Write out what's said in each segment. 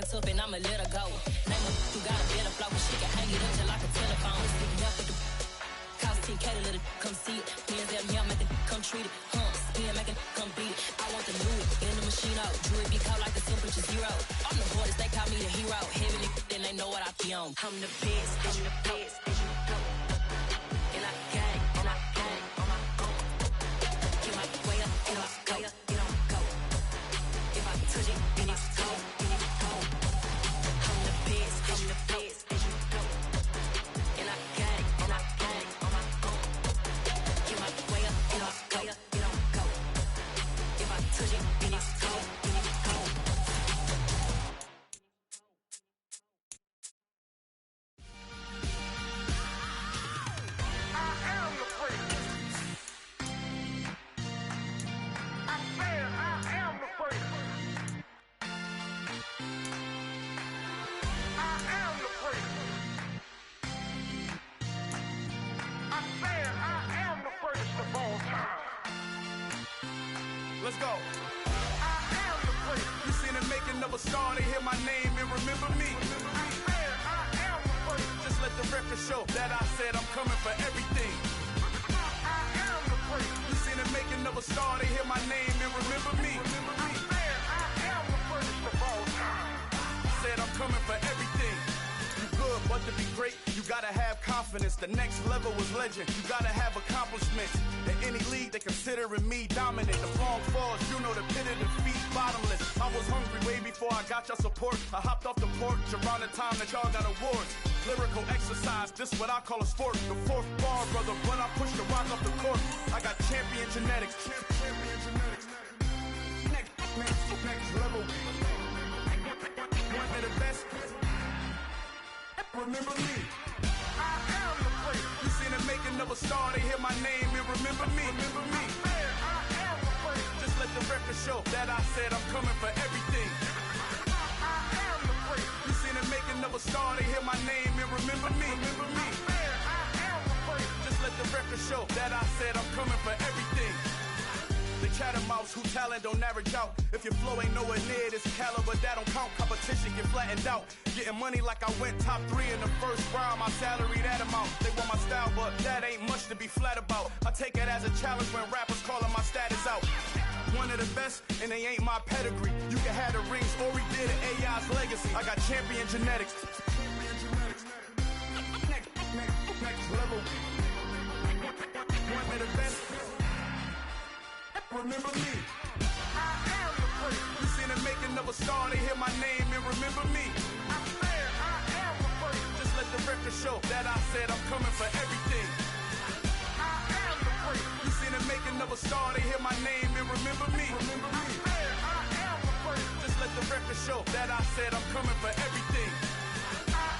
ass up and I'ma let her go. Name her, you got a better flow, but she can hang it up just like a telephone. Speaking up with the cost 10K to let it come see it. Me and them here make it come treat it. Spin make it come beat it. I want the new in the machine out. Jewelry be caught like the temperature 0. I'm the hardest, they call me the hero. Heavenly, then they know what I be on. I'm the best, I'm the best, as you know. And I got it, and I got it on my own. Get my way up, get my way up, it don't go. If I touch it, then it's cold, then it's cold. I'm the best, as you know. And I got it, and I got it on my own. Get my way up, get my way up, it don't go. If I touch it, then it's cold, then it's cold. Let's go. I am the place. You seen the making of a star, they hear my name and remember me. I am the place. Just let the record show that I said I'm coming for everything. I am the place. You seen the making of a star, they hear my name and remember me. I am the first of all time. Said I'm coming for everything. You good, but to be great, you gotta have confidence. The next level was legend. You gotta have accomplishments. In any league, they considering me dominant. The long falls, you know the pit of defeat, bottomless. I was hungry way before I got your support. I hopped off the porch around the time that y'all got awards. Lyrical exercise, this what I call a sport. The fourth bar, brother, when I push the rock off the court. I got champion genetics. Champion genetics. Next level. One of the best. Remember me. I am the place. You seen the making of a star, they hear my name and remember me. Remember me. I am the place. Just let the record show that I said I'm coming for everything. I am the place. You seen the making of a star, they hear my name and remember me. Remember me. I am the place. Just let the record show that I said I'm coming for everything. The chattermouths who talent don't average out. If your flow ain't nowhere near this caliber, that don't count. Competition get flattened out. Getting money like I went top 3 in the first round. My salary that amount. They want my style, but that ain't much to be flat about. I take it as a challenge when rappers calling my status out. One of the best, and they ain't my pedigree. You can have the rings, or we did it, AI's legacy. I got champion genetics. Next level. One of the best. Remember me. I am the place. You seen the making of a star, they hear my name and remember me. I am the place. Just let the record show that I said I'm coming for everything. I am the place. You seen the making of a star, they hear my name and remember me. Remember me. I am the place. Just let the record show that I said I'm coming for everything. I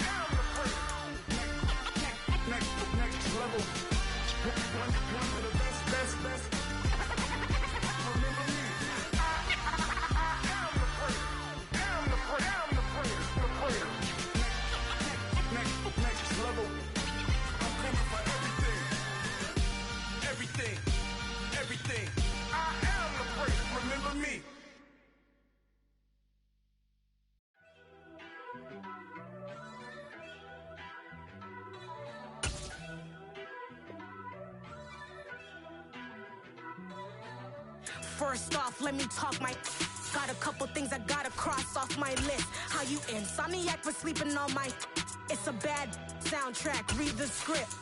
am the place. Next level. One of the best. Remember me. I am the place. Am the place. The place. Next level. I'm coming for everything. Everything. I am the place. Remember me. First off, let me talk my. Got a couple things I gotta cross off my list. How you insomniac for sleeping on my. It's a bad soundtrack, read the script.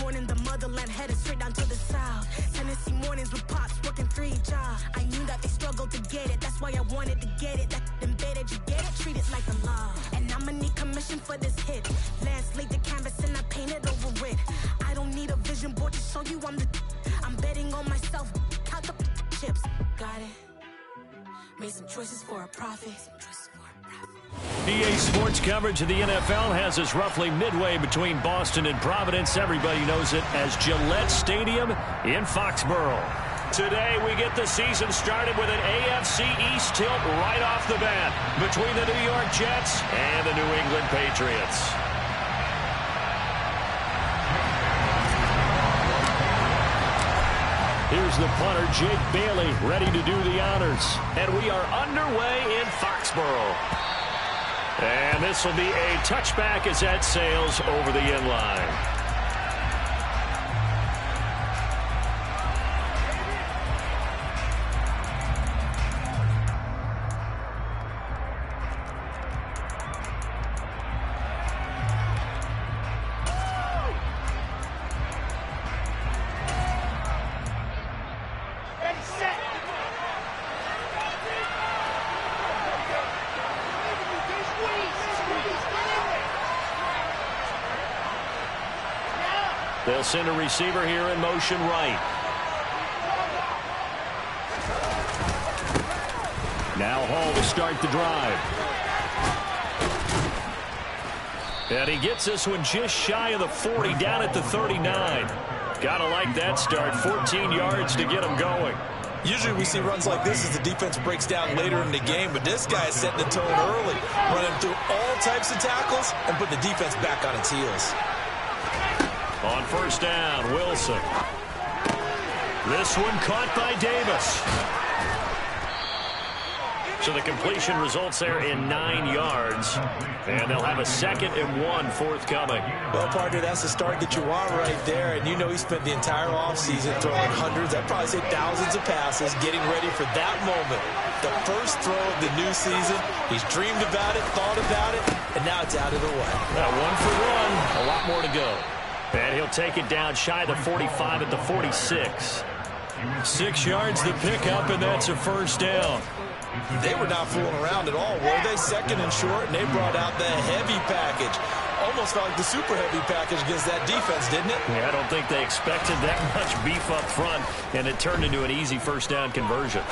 Born in the motherland, headed straight down to the south. Tennessee mornings with pops, working 3 jobs. I knew that they struggled to get it, that's why I wanted to get it. That embedded, you get it, treat it like a law. And I'ma need commission for this hit. Lance laid the canvas and I painted over it. I don't need a vision board to show you I'm betting on myself, count the chips. Got it. Made some choices for a profit. EA Sports coverage of the NFL has us roughly midway between Boston and Providence. Everybody knows it as Gillette Stadium in Foxborough. Today we get the season started with an AFC East tilt right off the bat between the New York Jets and the New England Patriots. Here's the punter, Jake Bailey, ready to do the honors. And we are underway in Foxborough. Foxborough. And this will be a touchback as that sails over the end line. They'll send a receiver here in motion right. Now Hall to start the drive. And he gets this one just shy of the 40, down at the 39. Gotta like that start. 14 yards to get him going. Usually we see runs like this as the defense breaks down later in the game, but this guy is setting the tone early, running through all types of tackles and putting the defense back on its heels. On first down, Wilson. This one caught by Davis. So the completion results there in 9 yards. And they'll have a 2nd and 1 forthcoming. Well, partner, that's the start that you want right there. And you know he spent the entire offseason throwing hundreds, I'd probably say thousands of passes, getting ready for that moment. The first throw of the new season. He's dreamed about it, thought about it, and now it's out of the way. Now 1 for 1, a lot more to go. And he'll take it down shy of the 45 at the 46. 6 yards the pickup, and that's a first down. They were not fooling around at all, were they? 2nd and short, and they brought out the heavy package. Almost felt like the super heavy package against that defense, didn't it? Yeah, I don't think they expected that much beef up front, and it turned into an easy first down conversion.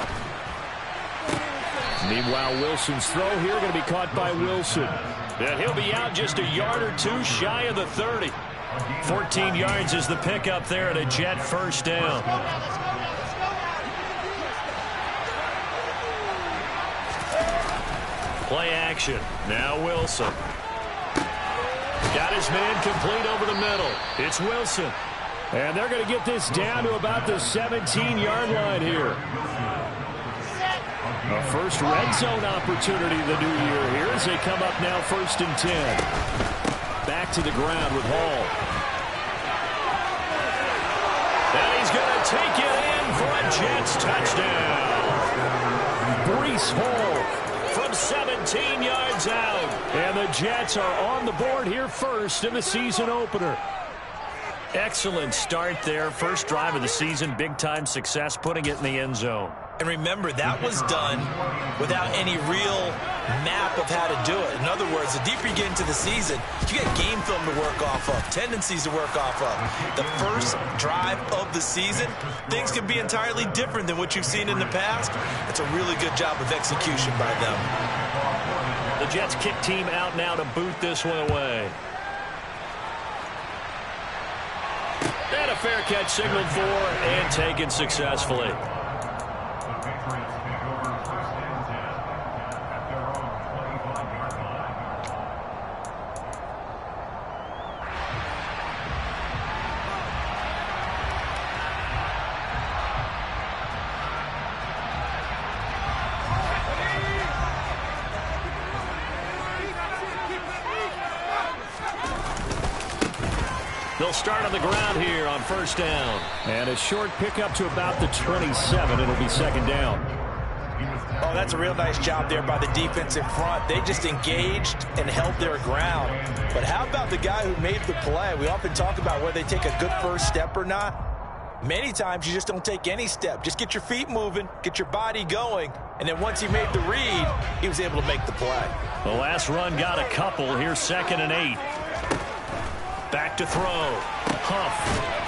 Meanwhile, Wilson's throw here going to be caught by Wilson. And he'll be out just a yard or two shy of the 30. 14 yards is the pickup there at a Jet first down. Play action. Now Wilson. Got his man complete over the middle. It's Wilson. And they're going to get this down to about the 17-yard line here. A first red zone opportunity of the new year here as they come up now 1st and 10. Back to the ground with Hall. And he's going to take it in for a Jets touchdown. Breece Hall from 17 yards out. And the Jets are on the board here first in the season opener. Excellent start there. First drive of the season. Big-time success putting it in the end zone. And remember, that was done without any real map of how to do it. In other words, the deeper you get into the season, you get game film to work off of, tendencies to work off of. The first drive of the season, things can be entirely different than what you've seen in the past. It's a really good job of execution by them. The Jets kick team out now to boot this one away. And a fair catch signaled for and taken successfully. They'll start on the ground here on first down. And a short pickup to about the 27. It'll be 2nd down. Oh, that's a real nice job there by the defense in front. They just engaged and held their ground. But how about the guy who made the play? We often talk about whether they take a good first step or not. Many times you just don't take any step. Just get your feet moving, get your body going, and then once he made the read, he was able to make the play. The last run got a couple. Here's 2nd and 8. Back to throw. Huff.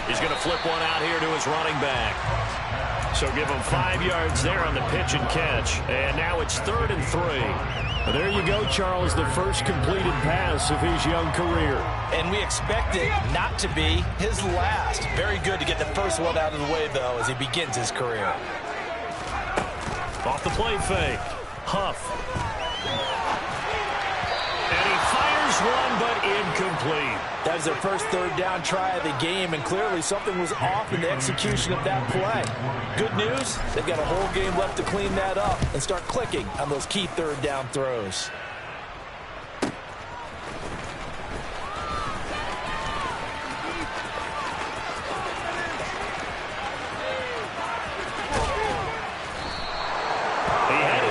He's going to flip one out here to his running back. So give him 5 yards there on the pitch and catch. And now it's 3rd and 3. Well, there you go, Charles, the first completed pass of his young career. And we expect it not to be his last. Very good to get the first one out of the way, though, as he begins his career. Off the play fake. Huff. And he fires one, but incomplete. That was their first third down try of the game, and clearly something was off in the execution of that play. Good news, they've got a whole game left to clean that up and start clicking on those key third down throws.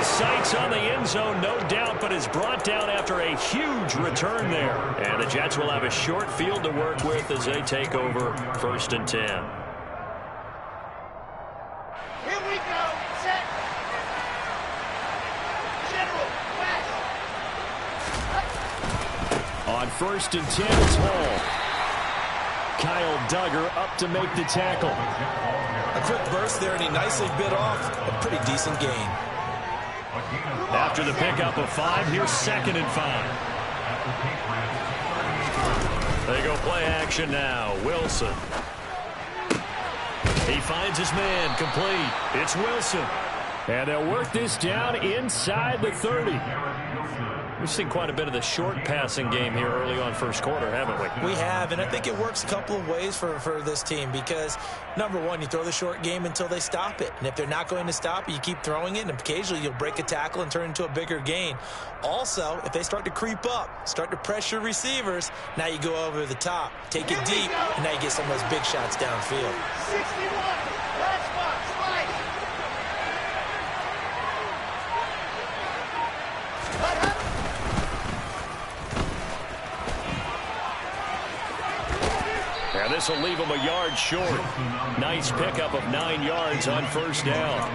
Sights on the end zone, no doubt, but is brought down after a huge return there. And the Jets will have a short field to work with as they take over 1st and 10. Here we go. Set. General, west. On 1st and 10, it's Hall. Kyle Duggar up to make the tackle. A quick burst there, and he nicely bit off a pretty decent gain. After the pickup of 5, here's 2nd and 5. They go play action now. Wilson. He finds his man, complete. It's Wilson. And they'll work this down inside the 30. We've seen quite a bit of the short passing game here early on first quarter, haven't we? We have, and I think it works a couple of ways for this team because, number one, you throw the short game until they stop it. And if they're not going to stop it, you keep throwing it, and occasionally you'll break a tackle and turn it into a bigger gain. Also, if they start to creep up, start to pressure receivers, now you go over the top, take it deep, and now you get some of those big shots downfield. 61. Last one. Slide. And this will leave them a yard short. Nice pickup of 9 yards on 1st down.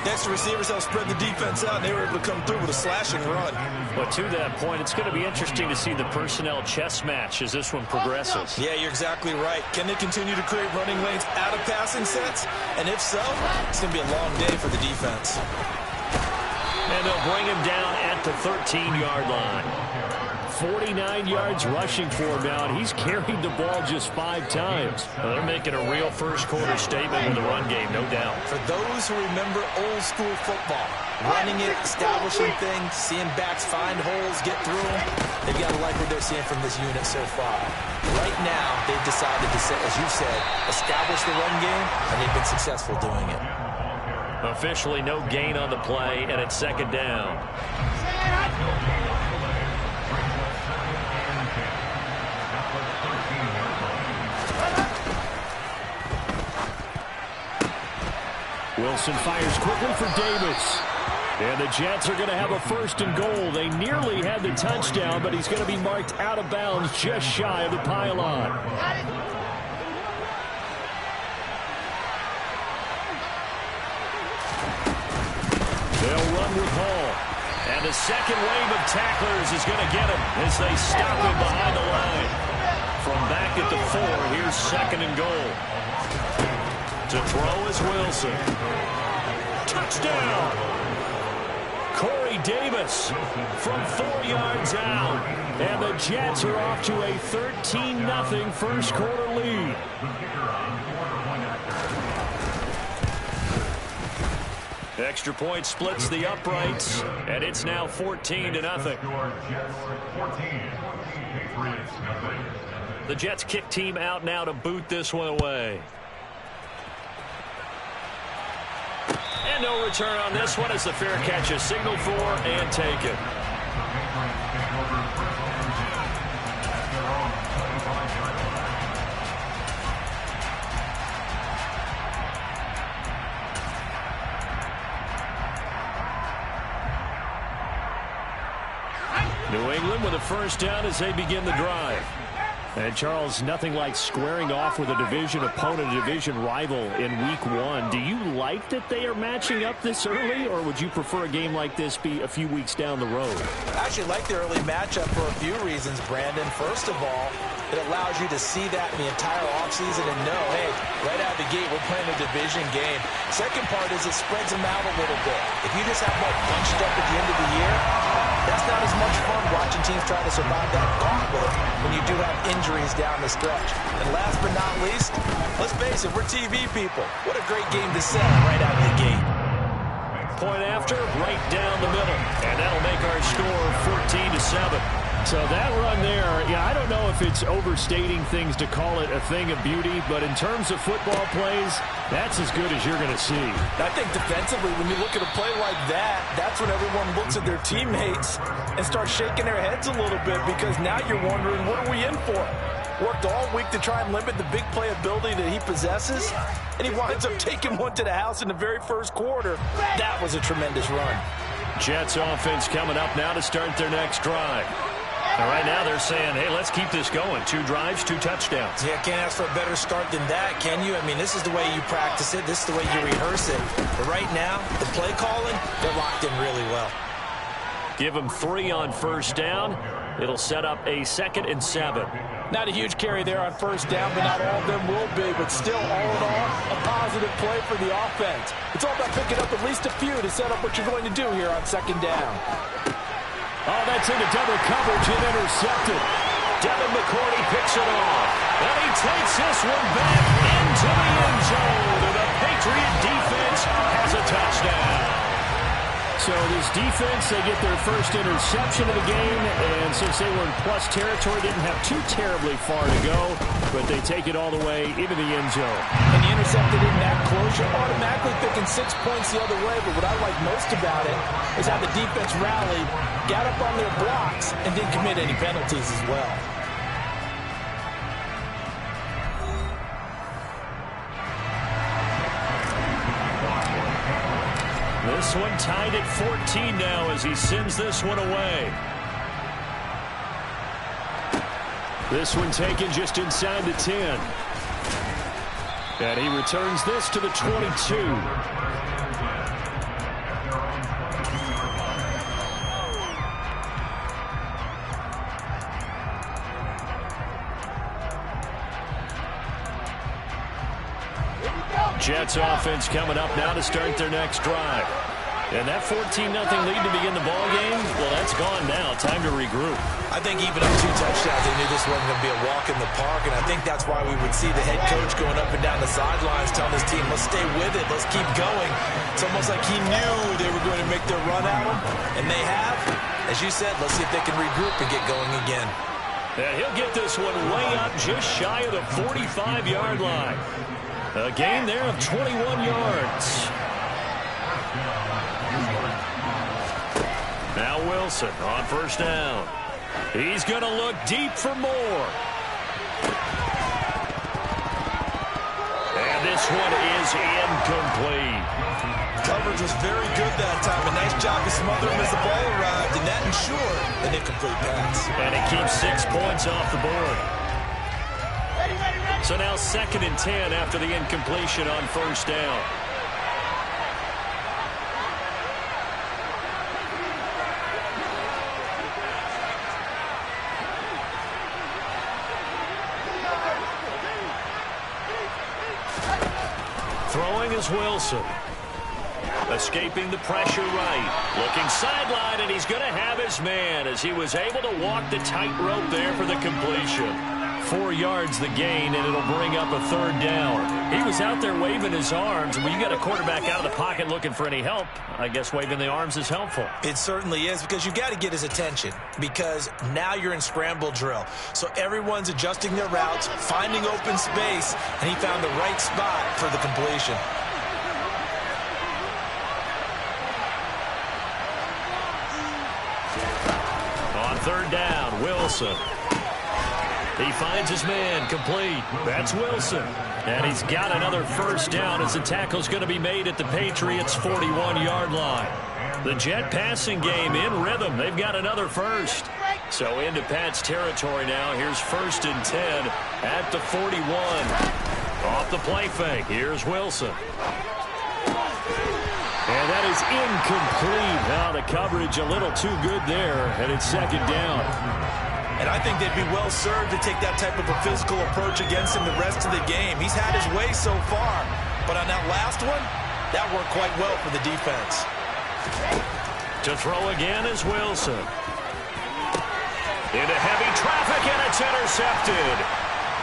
Next, the receivers help spread the defense out, and they were able to come through with a slash and run. But to that point, it's going to be interesting to see the personnel chess match as this one progresses. Yeah, you're exactly right. Can they continue to create running lanes out of passing sets? And if so, it's going to be a long day for the defense. And they'll bring him down at the 13-yard line. 49 yards rushing for him now, and he's carried the ball just 5 times. Well, they're making a real first-quarter statement with the run game, no doubt. For those who remember old-school football, running it, establishing things, seeing backs find holes, get through them, they've got to like what they're seeing from this unit so far. Right now, they've decided to, as you said, establish the run game, and they've been successful doing it. Officially no gain on the play, and it's 2nd down. Wilson fires quickly for Davis. And the Jets are going to have a 1st and goal. They nearly had the touchdown, but he's going to be marked out of bounds just shy of the pylon. They'll run with Hall. And the second wave of tacklers is going to get him as they stop him behind the line. From back at the 4, here's 2nd and goal. To throw is Wilson. Touchdown! Corey Davis from 4 yards out. And the Jets are off to a 13-0 first-quarter lead. Extra point splits the uprights, and it's now 14-0. The Jets kick team out now to boot this one away. And no return on this one as the fair catch is signaled for and taken. New England with a 1st down as they begin the drive. And, Charles, nothing like squaring off with a division opponent, a division rival in Week 1. Do you like that they are matching up this early, or would you prefer a game like this be a few weeks down the road? I actually like the early matchup for a few reasons, Brandon. First of all, it allows you to see that in the entire offseason and know, hey, right out of the gate, we're playing a division game. Second part is it spreads them out a little bit. If you just have them bunched up at the end of the year, that's not as much fun watching teams try to survive that gauntlet when you do have injuries down the stretch. And last but not least, let's face it, we're TV people. What a great game to sell right out of the gate. Point after, right down the middle. And that'll make our score 14-7. So that run there, yeah, I don't know if it's overstating things to call it a thing of beauty, but in terms of football plays, that's as good as you're going to see. I think defensively, when you look at a play like that, that's when everyone looks at their teammates and starts shaking their heads a little bit, because now you're wondering, what are we in for? Worked all week to try and limit the big play ability that he possesses, and he winds up taking one to the house in the very first quarter. That was a tremendous run. Jets offense coming up now to start their next drive. And right now they're saying, hey, let's keep this going. 2 drives, 2 touchdowns. Yeah, can't ask for a better start than that, can you? I mean, this is the way you practice it. This is the way you rehearse it. But right now, the play calling, they're locked in really well. Give them 3 on first down. It'll set up a 2nd and 7. Not a huge carry there on first down, but not all of them will be. But still, all in all, a positive play for the offense. It's all about picking up at least a few to set up what you're going to do here on 2nd down. Oh, that's into double coverage and intercepted. Devin McCourty picks it off. And he takes this one back into the end zone. And the Patriot defense has a touchdown. So this defense, they get their first interception of the game. And since they were in plus territory, didn't have too terribly far to go. But they take it all the way into the end zone. And the intercepted in that close, you're automatically thinking 6 points the other way. But what I like most about it is how the defense rallied, got up on their blocks, and didn't commit any penalties as well. This one tied at 14 now as he sends this one away. This one taken just inside the 10. And he returns this to the 22. Jets offense coming up now to start their next drive. And that 14-0 lead to begin the ball game, well, that's gone now. Time to regroup. I think even up 2 touchdowns, they knew this wasn't going to be a walk in the park, and I think that's why we would see the head coach going up and down the sidelines telling his team, let's stay with it, let's keep going. It's almost like he knew they were going to make their run at him, and they have. As you said, let's see if they can regroup and get going again. Yeah, he'll get this one way up just shy of the 45-yard line. A gain there of 21 yards. Now Wilson on first down. He's going to look deep for more. And this one is incomplete. Coverage was very good that time. A nice job to smother him as the ball arrived, and that ensured an incomplete pass. And it keeps 6 points off the board. So now 2nd and 10 after the incompletion on first down. Throwing is Wilson. Escaping the pressure right. Looking sideline, and he's going to have his man as he was able to walk the tightrope there for the completion. 4 yards the gain, and it'll bring up a 3rd down. He was out there waving his arms, and when you got a quarterback out of the pocket looking for any help, I guess waving the arms is helpful. It certainly is, because you got to get his attention, because now you're in scramble drill. So everyone's adjusting their routes, finding open space, and he found the right spot for the completion. On 3rd down, Wilson. He finds his man, complete. That's Wilson. And he's got another first down as the tackle's going to be made at the Patriots' 41-yard line. The Jet passing game in rhythm. They've got another first. So into Pat's territory now. Here's 1st and 10 at the 41. Off the play fake. Here's Wilson. And that is incomplete. Now the coverage a little too good there, and it's 2nd down. And I think they'd be well served to take that type of a physical approach against him the rest of the game. He's had his way so far, but on that last one, that worked quite well for the defense. To throw again is Wilson. Into heavy traffic, and it's intercepted.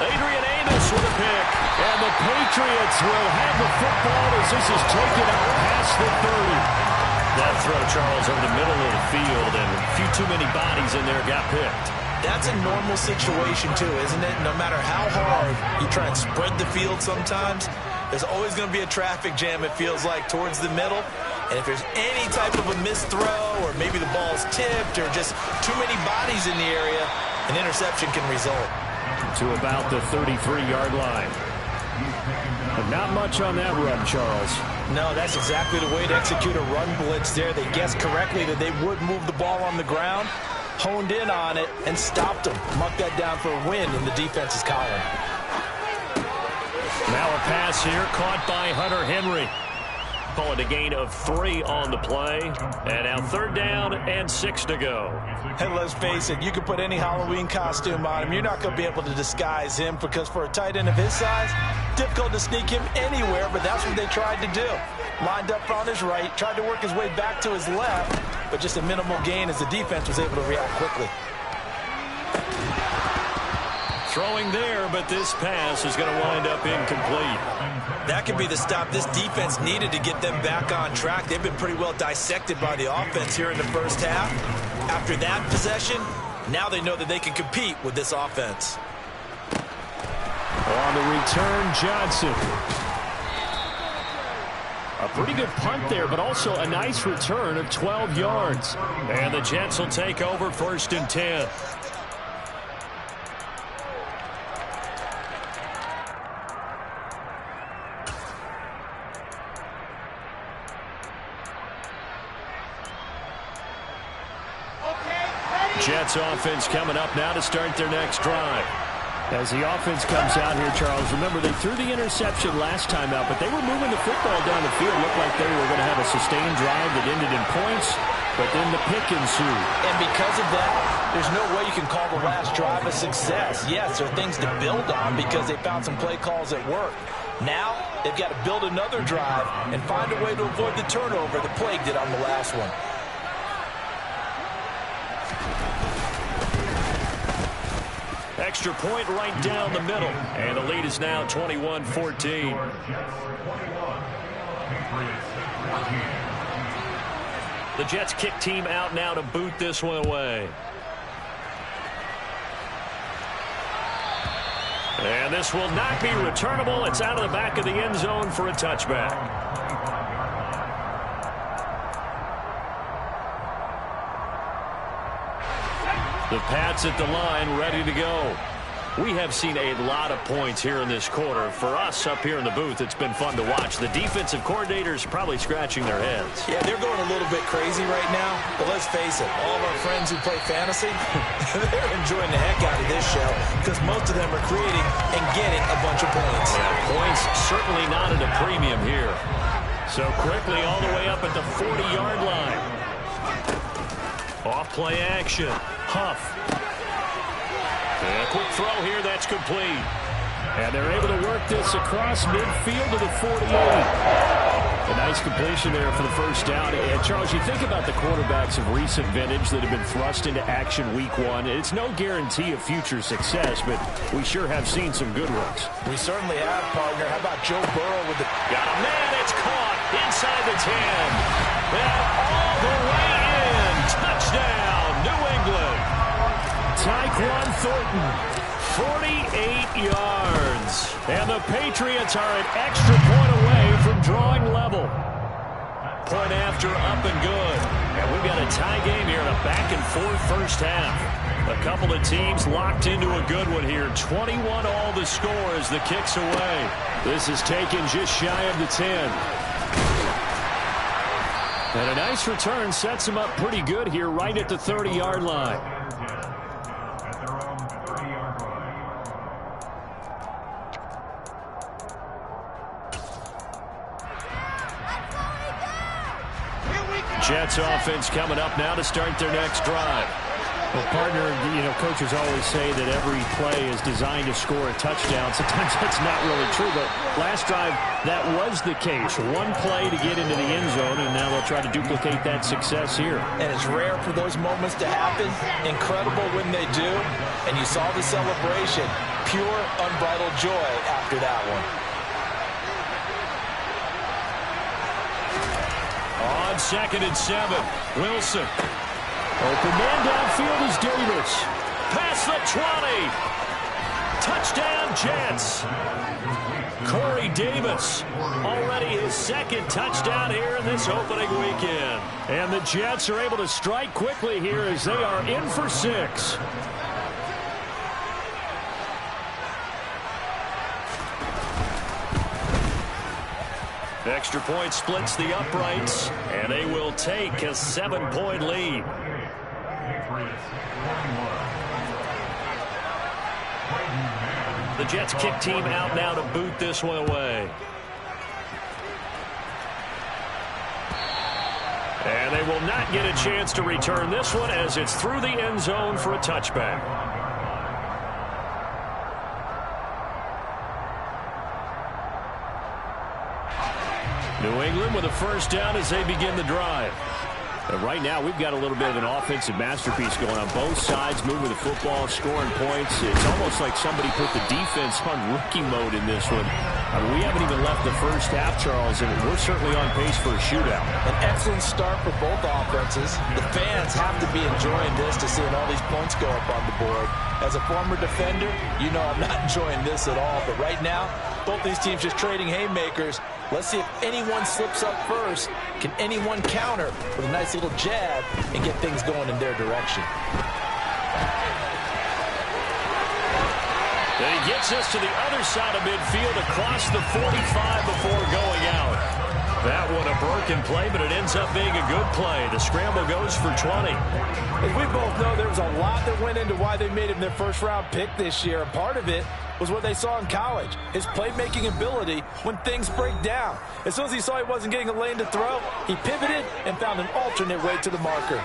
Adrian Amos with a pick. And the Patriots will have the football as this is taken out past the 30. That throw, Charles, over the middle of the field, and a few too many bodies in there got picked. That's a normal situation too, isn't it? No matter how hard you try and spread the field sometimes, there's always going to be a traffic jam, it feels like, towards the middle. And if there's any type of a missed throw, or maybe the ball's tipped, or just too many bodies in the area, an interception can result. To about the 33-yard line. But not much on that run, Charles. No, that's exactly the way to execute a run blitz there. They guessed correctly that they would move the ball on the ground, honed in on it, and stopped them. Mark that down for a win in the defense's column. Now a pass here, caught by Hunter Henry. Call it a gain of 3 on the play. And now 3rd down and 6 to go. And let's face it, you can put any Halloween costume on him. You're not going to be able to disguise him, because for a tight end of his size, difficult to sneak him anywhere, but that's what they tried to do. Lined up on his right, tried to work his way back to his left, but just a minimal gain as the defense was able to react quickly. Throwing there, but this pass is going to wind up incomplete. That could be the stop this defense needed to get them back on track. They've been pretty well dissected by the offense here in the first half. After that possession, now they know that they can compete with this offense. On the return, Johnson. A pretty good punt there, but also a nice return of 12 yards. And the Jets will take over 1st and 10. Jets offense coming up now to start their next drive. As the offense comes out here, Charles, remember they threw the interception last time out, but they were moving the football down the field. Looked like they were going to have a sustained drive that ended in points, but then the pick ensued. And because of that, there's no way you can call the last drive a success. Yes, there are things to build on because they found some play calls at work. Now they've got to build another drive and find a way to avoid the turnover that plagued it on the last one. Extra point right down the middle. And the lead is now 21-14. The Jets kick team out now to boot this one away. And this will not be returnable. It's out of the back of the end zone for a touchback. The Pats at the line, ready to go. We have seen a lot of points here in this quarter. For us up here in the booth, it's been fun to watch. The defensive coordinators probably scratching their heads. Yeah, they're going a little bit crazy right now. But let's face it, all of our friends who play fantasy, they're enjoying the heck out of this show because most of them are creating and getting a bunch of points. Yeah, points certainly not at a premium here. So quickly all the way up at the 40-yard line. Off play action. Huff. And a quick throw here, that's complete. And they're able to work this across midfield to the 48. A nice completion there for the first down. And Charles, you think about the quarterbacks of recent vintage that have been thrust into action week 1. It's no guarantee of future success, but we sure have seen some good ones. We certainly have, partner. How about Joe Burrow with the... Got a man, it's caught inside the 10. And all the way in. Touchdown, New England. Tyquan Thornton, 48 yards. And the Patriots are an extra point away from drawing level. Point after, up and good. And we've got a tie game here in a back-and-forth first half. A couple of teams locked into a good one here. 21 all the score as the kick's away. This is taken just shy of the 10. And a nice return sets them up pretty good here right at the 30-yard line. Jets offense coming up now to start their next drive. Well, partner, coaches always say that every play is designed to score a touchdown. Sometimes that's not really true, but last drive, that was the case. One play to get into the end zone, and now they'll try to duplicate that success here. And it's rare for those moments to happen. Incredible when they do. And you saw the celebration. Pure, unbridled joy after that one. On 2nd and 7, Wilson. Open man downfield is Davis. past the 20. Touchdown, Jets. Corey Davis, already his second touchdown here in this opening weekend. And the Jets are able to strike quickly here as they are in for 6. Extra point splits the uprights, and they will take a 7-point lead. The Jets kick team out now to boot this one away. And they will not get a chance to return this one as it's through the end zone for a touchback. New England with a first down as they begin the drive. And right now, we've got a little bit of an offensive masterpiece going on both sides, moving the football, scoring points. It's almost like somebody put the defense on rookie mode in this one. We haven't even left the first half, Charles, and we're certainly on pace for a shootout. An excellent start for both offenses. The fans have to be enjoying this to seeing all these points go up on the board. As a former defender, you know I'm not enjoying this at all. But right now, both these teams just trading haymakers. Let's see if anyone slips up first. Can anyone counter with a nice little jab and get things going in their direction? And he gets us to the other side of midfield across the 45 before going out. That one a broken play, but it ends up being a good play. The scramble goes for 20. As we both know, there was a lot that went into why they made him their first-round pick this year, and part of it was what they saw in college, his playmaking ability when things break down. As soon as he saw he wasn't getting a lane to throw, he pivoted and found an alternate way to the marker.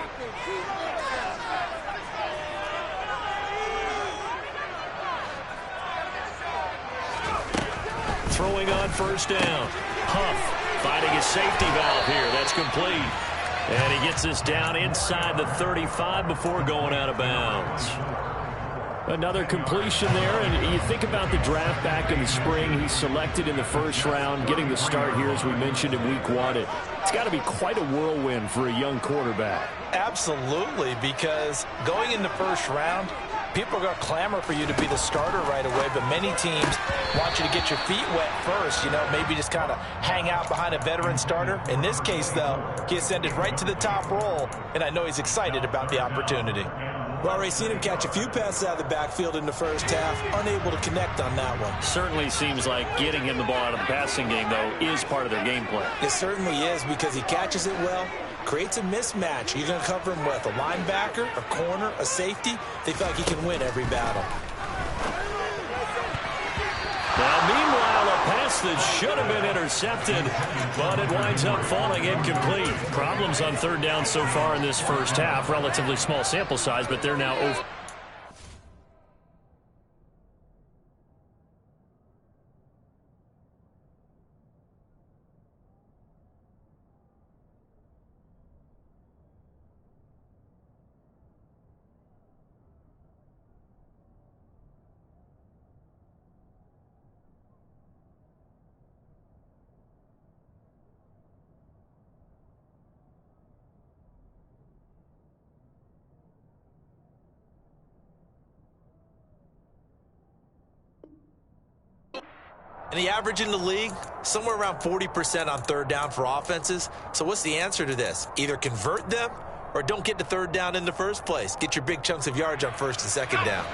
Throwing on first down. Huff finding his safety valve here. That's complete. And he gets us down inside the 35 before going out of bounds. Another completion there, and you think about the draft back in the spring. He's selected in the first round, getting the start here, as we mentioned, in week 1. It's got to be quite a whirlwind for a young quarterback. Absolutely, because going in the first round, people are going to clamor for you to be the starter right away, but many teams want you to get your feet wet first, maybe just kind of hang out behind a veteran starter. In this case, though, he ascended right to the top role, and I know he's excited about the opportunity. Well, already seen him catch a few passes out of the backfield in the first half, unable to connect on that one. Certainly seems like getting him the ball out of the passing game, though, is part of their game plan. It certainly is, because he catches it well, creates a mismatch. You're going to cover him with a linebacker, a corner, a safety. They feel like he can win every battle. Now, meanwhile, a pass that should have been intercepted, but it winds up falling incomplete. Problems on third down so far in this first half. Relatively small sample size, but they're now over. And the average in the league, somewhere around 40% on third down for offenses. So what's the answer to this? Either convert them or don't get to third down in the first place. Get your big chunks of yards on first and second down.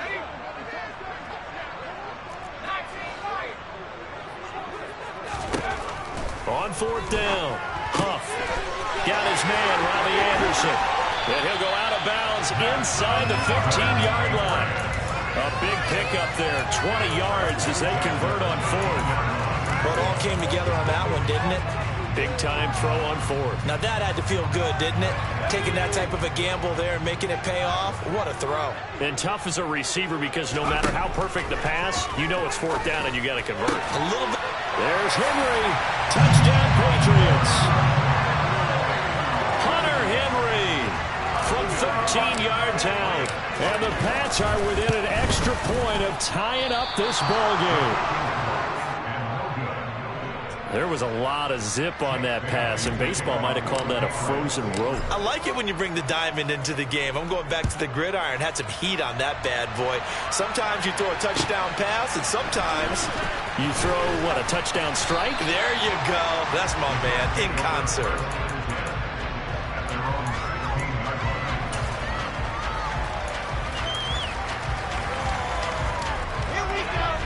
On fourth down, Huff got his man, Robbie Anderson. And he'll go out of bounds inside the 15-yard line. A big pickup there, 20 yards as they convert on fourth. Well, it all came together on that one, didn't it? Big-time throw on fourth. Now, that had to feel good, didn't it? Taking that type of a gamble there and making it pay off. What a throw. And tough as a receiver because no matter how perfect the pass, you know it's fourth down and you got to convert. A little bit. There's Henry. Touchdown, Patriots. Hunter Henry from 13 yards out. And the Pats are within an extra point of tying up this ball game. There was a lot of zip on that pass, and baseball might have called that a frozen rope. I like it when you bring the diamond into the game. I'm going back to the gridiron. Had some heat on that bad boy. Sometimes you throw a touchdown pass, and sometimes you throw, what, a touchdown strike? There you go. That's my man, in concert.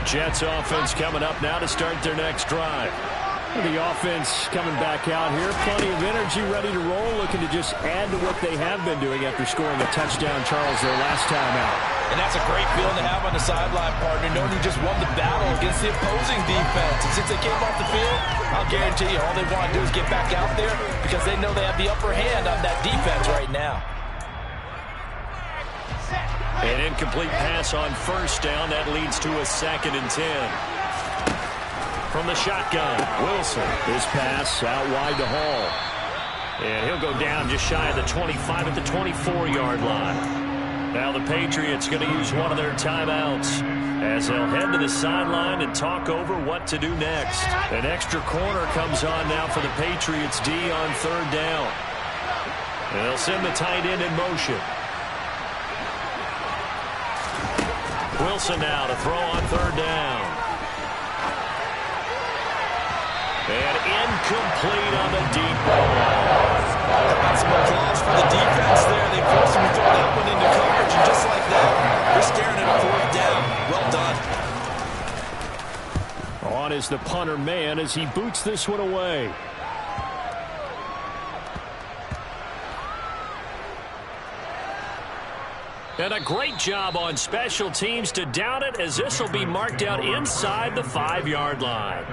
Jets offense coming up now to start their next drive. The offense coming back out here. Plenty of energy, ready to roll, looking to just add to what they have been doing after scoring a touchdown, Charles, their last time out. And that's a great feeling to have on the sideline, partner, knowing you just won the battle against the opposing defense. And since they came off the field, I'll guarantee you all they want to do is get back out there because they know they have the upper hand on that defense right now. An incomplete pass on first down. That leads to a 2nd and 10. From the shotgun, Wilson. His pass out wide to Hall. And he'll go down just shy of the 25 at the 24-yard line. Now the Patriots going to use one of their timeouts as they'll head to the sideline and talk over what to do next. An extra corner comes on now for the Patriots D on 3rd down. And they'll send the tight end in motion. Wilson now to throw on 3rd down. And incomplete on the deep ball. That's some applause for the defense there. They forced him to throw that one into coverage, and just like that, they're staring at 4th down. Well done. On is the punter man as he boots this one away. And a great job on special teams to down it, as this will be marked out inside the 5-yard line.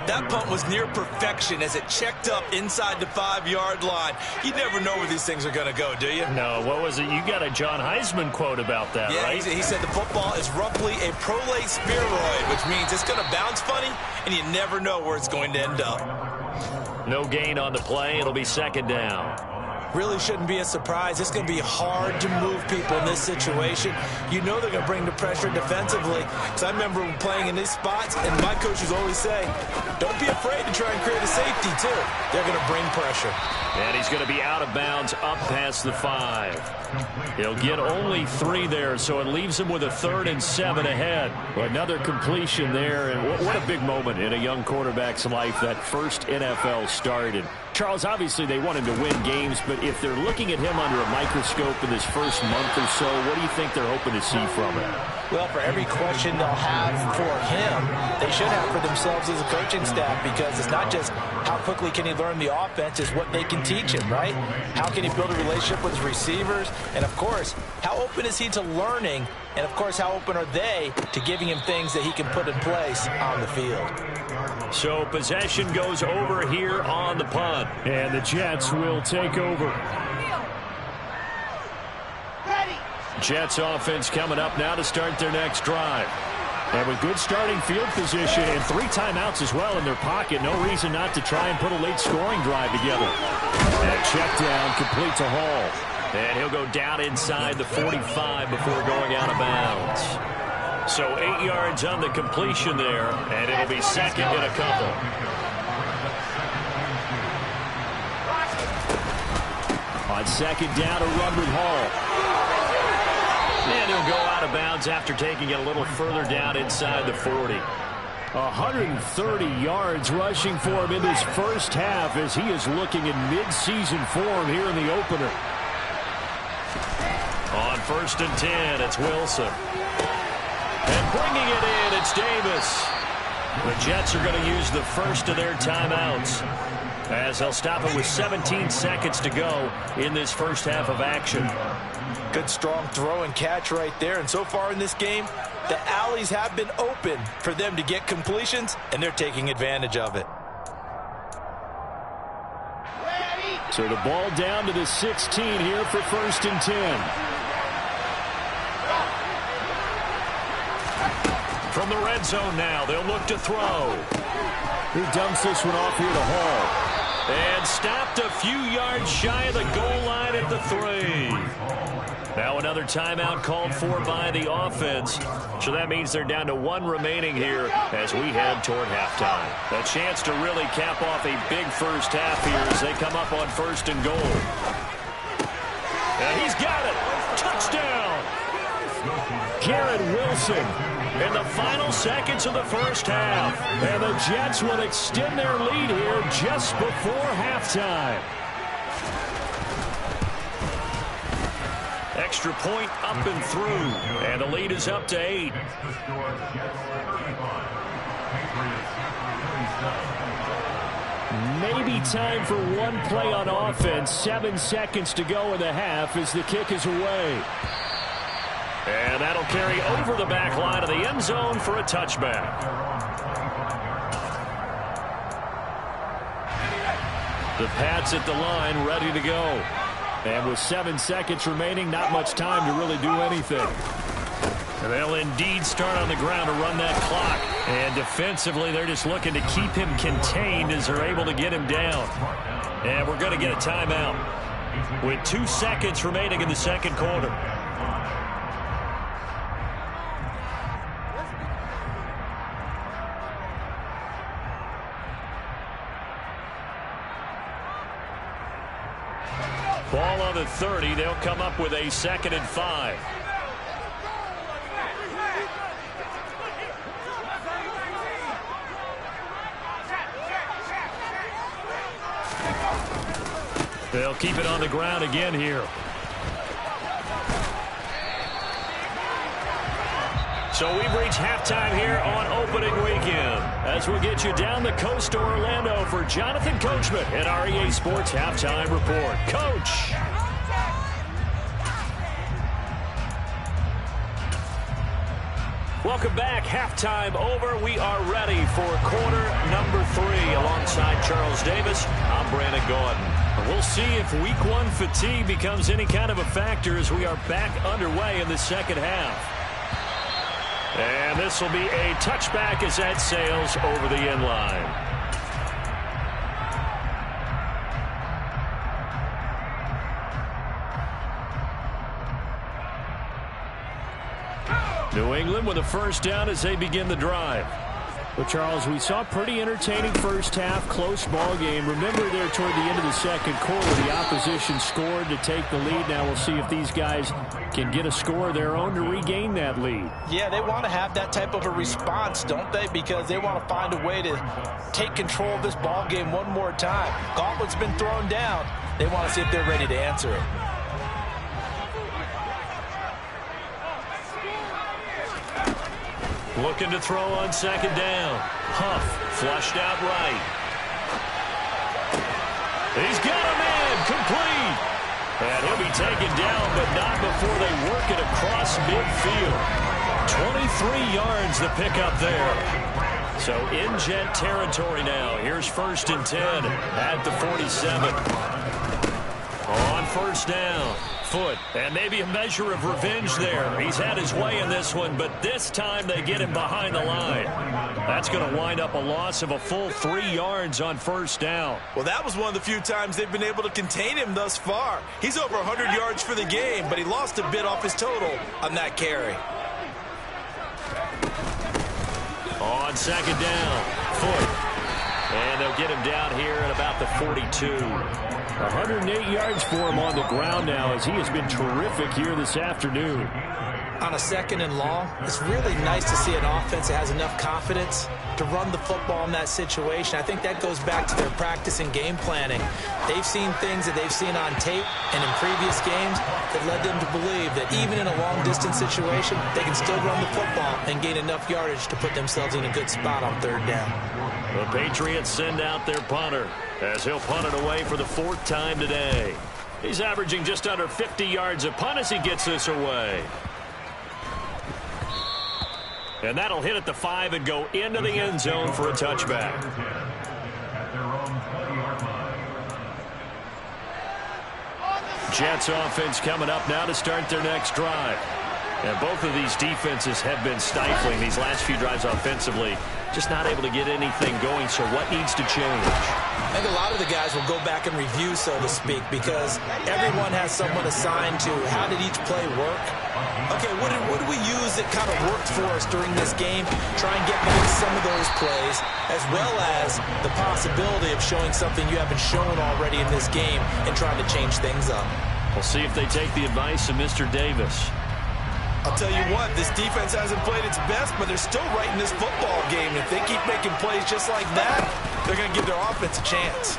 That punt was near perfection as it checked up inside the 5-yard line. You never know where these things are going to go, do you? No, what was it? You got a John Heisman quote about that, yeah, right? He said the football is roughly a prolate spheroid, which means it's going to bounce funny, and you never know where it's going to end up. No gain on the play. It'll be 2nd down. Really shouldn't be a surprise. It's going to be hard to move people in this situation. You know they're going to bring the pressure defensively. Because I remember playing in these spots, and my coaches always say, don't be afraid to try and create a safety, too. They're going to bring pressure. And he's going to be out of bounds up past the 5. He'll get only 3 there, so it leaves him with a 3rd and 7 ahead. Another completion there, and what a big moment in a young quarterback's life, that first NFL start. And Charles, obviously they want him to win games, but if they're looking at him under a microscope in this first month or so, what do you think they're hoping to see from him? Well, for every question they'll have for him, they should have for themselves as a coaching staff, because it's not just how quickly can he learn the offense, it's what they can teach him, right? How can he build a relationship with his receivers? And, of course, how open is he to learning? And, of course, how open are they to giving him things that he can put in place on the field? So possession goes over here on the punt. And the Jets will take over. Jets offense coming up now to start their next drive. And with good starting field position and 3 timeouts as well in their pocket, no reason not to try and put a late scoring drive together. And check down complete to Hall. And he'll go down inside the 45 before going out of bounds. So 8 yards on the completion there, and it'll be 2nd and a couple. On 2nd down, a run with Hall. And he'll go out of bounds after taking it a little further down inside the 40. 130 yards rushing for him in this first half as he is looking in mid-season form here in the opener. On 1st and 10, it's Wilson. And bringing it in, it's Davis. The Jets are going to use the first of their timeouts as they'll stop it with 17 seconds to go in this first half of action. Good, strong throw and catch right there. And so far in this game, the alleys have been open for them to get completions, and they're taking advantage of it. So the ball down to the 16 here for 1st and 10. From the red zone now, they'll look to throw. He dumps this one off here to Hall. And stopped a few yards shy of the goal line at the 3. Now another timeout called for by the offense. So that means they're down to 1 remaining here as we head toward halftime. A chance to really cap off a big first half here as they come up on 1st and goal. And he's got it. Touchdown. Garrett Wilson in the final seconds of the first half. And the Jets will extend their lead here just before halftime. Extra point up and through. And the lead is up to 8. Maybe time for one play on offense. 7 seconds to go in the half as the kick is away. And that'll carry over the back line of the end zone for a touchback. The Pats at the line ready to go. And with 7 seconds remaining, not much time to really do anything. And they'll indeed start on the ground to run that clock. And defensively, they're just looking to keep him contained as they're able to get him down. And we're going to get a timeout with 2 seconds remaining in the second quarter. Ball on the 30. They'll come up with a 2nd and 5. They'll keep it on the ground again here. So we've reached halftime here on opening weekend as we'll get you down the coast to Orlando for Jonathan Coachman and our EA Sports Halftime Report. Coach. Welcome back. Halftime over. We are ready for quarter number 3 alongside Charles Davis. I'm Brandon Gordon. We'll see if week 1 fatigue becomes any kind of a factor as we are back underway in the second half. And this will be a touchback as that sails over the end line. New England with a first down as they begin the drive. Well, Charles, we saw a pretty entertaining first half, close ball game. Remember there toward the end of the second quarter, the opposition scored to take the lead. Now we'll see if these guys can get a score of their own to regain that lead. Yeah, they want to have that type of a response, don't they? Because they want to find a way to take control of this ball game one more time. Gauntlet's been thrown down. They want to see if they're ready to answer it. Looking to throw on second down. Huff flushed out right. He's got a man complete. And he'll be taken down, but not before they work it across midfield. 23 yards the pickup there. So in Jet territory now. Here's 1st and 10 at the 47. On first down. Foot, and maybe a measure of revenge there. He's had his way in this one, but this time they get him behind the line. That's going to wind up a loss of a full 3 yards on first down. Well, that was one of the few times they've been able to contain him thus far. He's over 100 yards for the game, but he lost a bit off his total on that carry. On second down, Foot. And they'll get him down here at about the 42. 108 yards for him on the ground now as he has been terrific here this afternoon. On a 2nd and long, it's really nice to see an offense that has enough confidence to run the football in that situation. I think that goes back to their practice and game planning. They've seen things that they've seen on tape and in previous games that led them to believe that even in a long-distance situation, they can still run the football and gain enough yardage to put themselves in a good spot on 3rd down. The Patriots send out their punter as he'll punt it away for the 4th time today. He's averaging just under 50 yards a punt as he gets this away. And that'll hit at the 5 and go into the end zone for a touchback. Jets offense coming up now to start their next drive. And both of these defenses have been stifling these last few drives offensively. Just not able to get anything going, so what needs to change? I think a lot of the guys will go back and review, so to speak, because everyone has someone assigned to how did each play work. Okay, what do we use that kind of worked for us during this game? Try and get maybe some of those plays, as well as the possibility of showing something you haven't shown already in this game and trying to change things up. We'll see if they take the advice of Mr. Davis. I'll tell you what, this defense hasn't played its best, but they're still right in this football game. If they keep making plays just like that, they're going to give their offense a chance.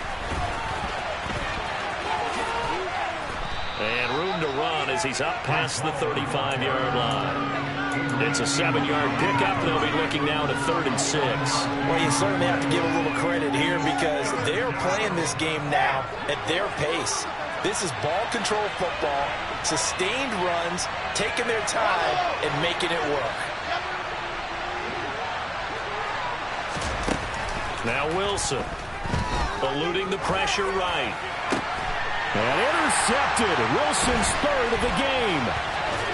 And room to run as he's up past the 35-yard line. It's a 7-yard pickup. They'll be looking now to 3rd and 6. Well, you certainly have to give a little credit here because they're playing this game now at their pace. This is ball control football, sustained runs, taking their time, and making it work. Now Wilson, eluding the pressure right. And intercepted. Wilson's 3rd of the game.